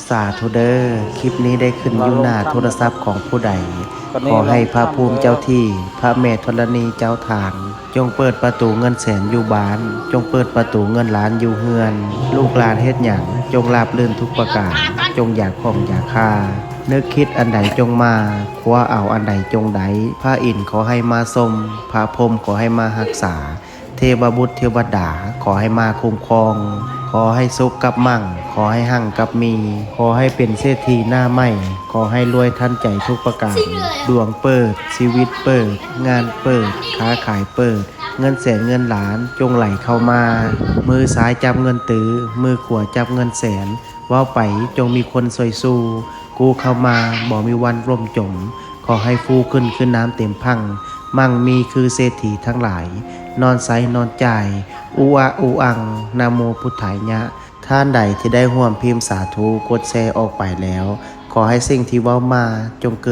สาธุเด้อคลิปนี้ได้ขึ้นอยู่หน้าโทรศัพท์ของผู้ใดขอให้พระภูมิเจ้าที่พระแม่ธรณีเจ้าทางจงเปิดประตูเงินแสนอยู่บ้านจงเปิดประตูเงินล้านอยู่เฮือนลูกหลานเฮ็ดหยังจงราบรื่นทุกประการจงอยากข่มอยากฆ่านึกคิดอันใดจงมาคว้าเอาอันใดจงไดพระอินทร์ขอให้มาทรงพระพรหมขอให้มารักษาเทวบุตรเทวดาขอให้มาคุ้มครองขอให้สุขกับมั่งขอให้หั่งกับมีขอให้เป็นเศรษฐีหน้าใหม่ขอให้รวยทันใจทุกประการดวงเปิดชีวิตเปิดงานเปิดค้าขายเปิดเงินแสนเงินล้านจงไหลเข้ามามือซ้ายจับเงินตื้อมือขวาจับเงินแสนว่าไปจงมีคนซอยสู้กู้เข้ามาบ่มีวันร่มจมขอให้ฟูขึ้นน้ำเต็มพังมั่งมีคือเศรษฐีทั้งหลายนอนไซนอนใจอูอาอูอังนะโมพุทธายะท่านใดที่ได้ร่วมพิมพ์สาธุกดแชร์ออกไปแล้วขอให้สิ่งที่เว้ามาจงเกิด